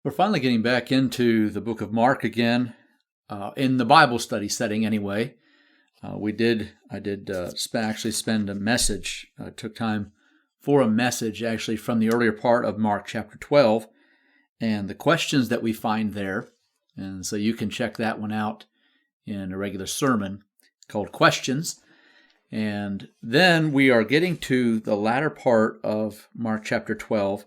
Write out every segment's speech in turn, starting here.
We're finally getting back into the book of Mark again, in the Bible study setting anyway. I did actually spend a message, took time for a message actually from the earlier part of Mark chapter 12 and the questions that we find there. And so you can check that one out in a regular sermon called Questions. And then we are getting to the latter part of Mark chapter 12.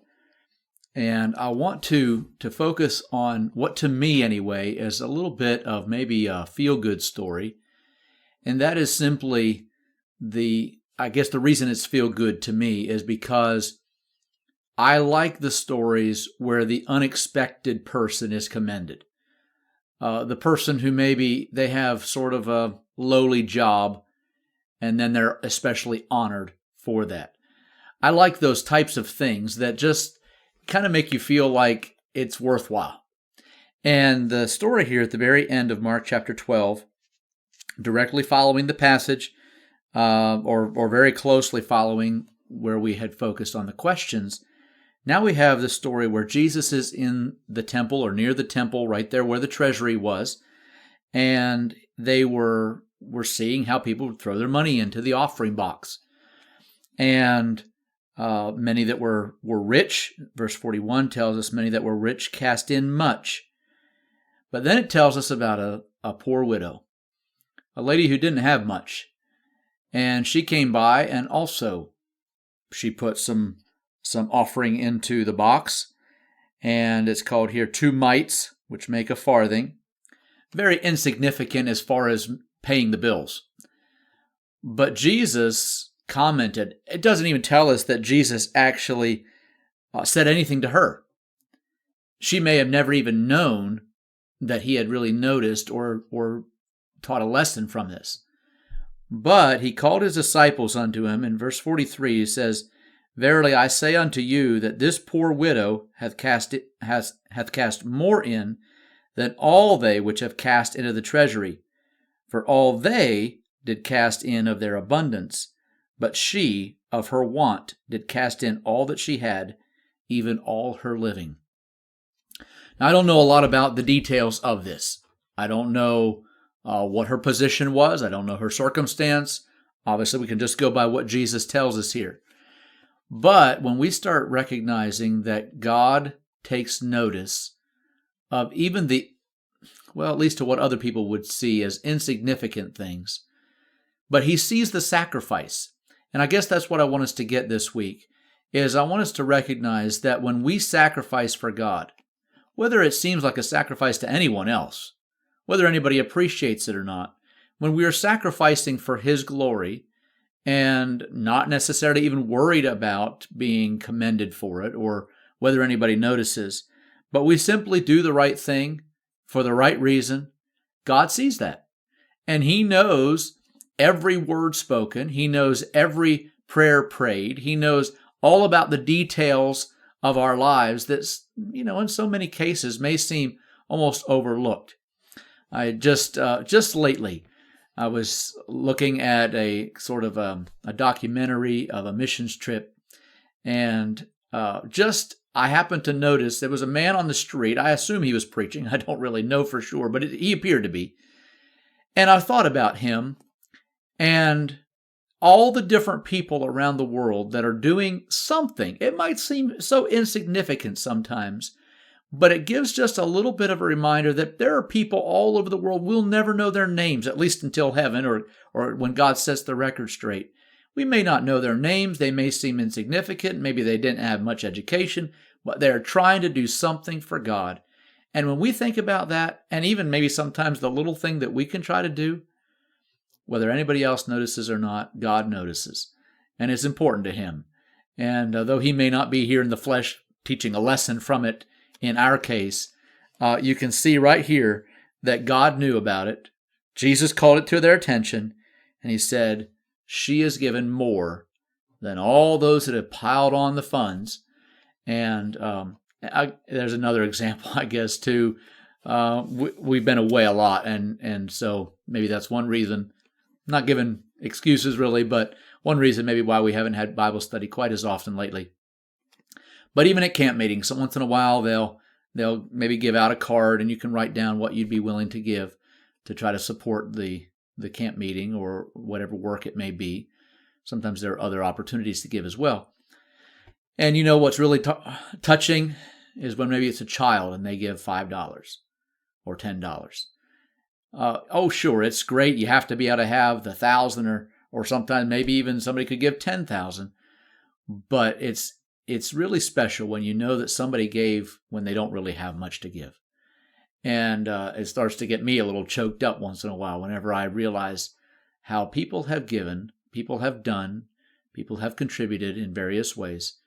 And I want to focus on what to me anyway is a little bit of maybe a feel-good story. And that is simply I guess the reason it's feel-good to me is because I like the stories where the unexpected person is commended. The person who maybe they have sort of a lowly job and then they're especially honored for that. I like those types of things that just kind of make you feel like it's worthwhile. And the story here at the very end of Mark chapter 12, directly following the passage, or very closely following where we had focused on the questions, now we have the story where Jesus is in the temple or near the temple, right there where the treasury was, and they were seeing how people would throw their money into the offering box. And many that were rich, verse 41 tells us many that were rich cast in much. But then it tells us about a poor widow, a lady who didn't have much. And she came by and also she put some offering into the box. And it's called here 2 mites, which make a farthing. Very insignificant as far as paying the bills. But Jesus commented. It doesn't even tell us that Jesus actually said anything to her. She may have never even known that he had really noticed or taught a lesson from this. But he called his disciples unto him. In verse 43 he says, Verily I say unto you that this poor widow hath cast more in than all they which have cast into the treasury. For all they did cast in of their abundance, but she, of her want, did cast in all that she had, even all her living. Now, I don't know a lot about the details of this. I don't know what her position was. I don't know her circumstance. Obviously, we can just go by what Jesus tells us here. But when we start recognizing that God takes notice of even at least to what other people would see as insignificant things, but he sees the sacrifice. And I guess that's what I want us to get this week, is I want us to recognize that when we sacrifice for God, whether it seems like a sacrifice to anyone else, whether anybody appreciates it or not, when we are sacrificing for his glory and not necessarily even worried about being commended for it or whether anybody notices, but we simply do the right thing for the right reason, God sees that. And he knows every word spoken. He knows every prayer prayed. He knows all about the details of our lives that, in so many cases may seem almost overlooked. I just lately, I was looking at a sort of a documentary of a missions trip, and I happened to notice there was a man on the street. I assume he was preaching. I don't really know for sure, but he appeared to be. And I thought about him and all the different people around the world that are doing something. It might seem so insignificant sometimes, but it gives just a little bit of a reminder that there are people all over the world. We'll never know their names, at least until heaven or when God sets the record straight. We may not know their names. They may seem insignificant. Maybe they didn't have much education, but they're trying to do something for God. And when we think about that, and even maybe sometimes the little thing that we can try to do, whether anybody else notices or not, God notices. And it's important to him. And though he may not be here in the flesh teaching a lesson from it in our case, you can see right here that God knew about it. Jesus called it to their attention, and he said, she has given more than all those that have piled on the funds. And there's another example, I guess, too. We've been away a lot, and so maybe that's one reason. Not giving excuses really, but one reason maybe why we haven't had Bible study quite as often lately. But even at camp meetings, so once in a while they'll maybe give out a card, and you can write down what you'd be willing to give to try to support the camp meeting or whatever work it may be. Sometimes there are other opportunities to give as well. And what's really touching is when maybe it's a child and they give $5 or $10. Oh, sure, it's great. You have to be able to have the 1,000 or sometimes maybe even somebody could give 10,000. But it's really special when you know that somebody gave when they don't really have much to give. And it starts to get me a little choked up once in a while whenever I realize how people have given, people have done, people have contributed in various ways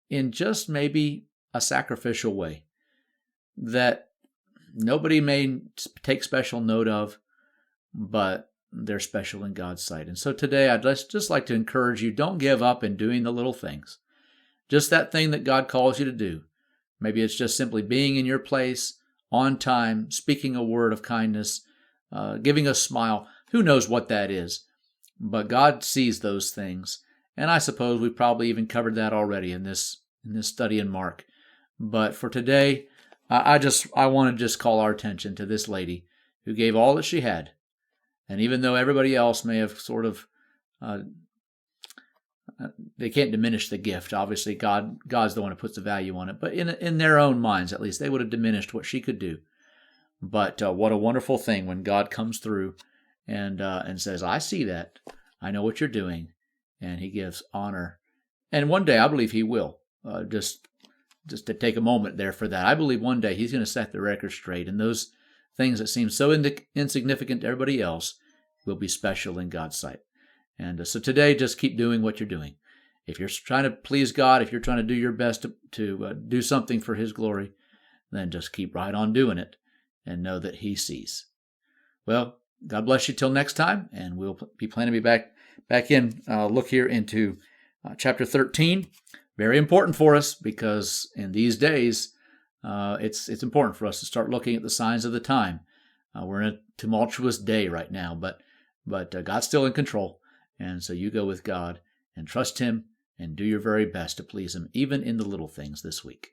in just maybe a sacrificial way that nobody may take special note of, but they're special in God's sight. And so today I'd just like to encourage you, don't give up in doing the little things. Just that thing that God calls you to do. Maybe it's just simply being in your place, on time, speaking a word of kindness, giving a smile. Who knows what that is? But God sees those things. And I suppose we've probably even covered that already in this study in Mark. But for today, I want to just call our attention to this lady who gave all that she had. And even though everybody else may have sort of, they can't diminish the gift. Obviously, God's the one who puts the value on it. But in their own minds, at least, they would have diminished what she could do. But what a wonderful thing when God comes through and says, I see that. I know what you're doing. And he gives honor. And one day, I believe he will. Just to take a moment there for that. I believe one day he's going to set the record straight. And those things that seem so insignificant to everybody else will be special in God's sight. And so today, just keep doing what you're doing. If you're trying to please God, if you're trying to do your best to do something for his glory, then just keep right on doing it and know that he sees. Well, God bless you till next time, and we'll be planning to be back in. Look here into chapter 13. Very important for us because in these days, it's important for us to start looking at the signs of the time. We're in a tumultuous day right now, but God's still in control. And so you go with God and trust him and do your very best to please him, even in the little things this week.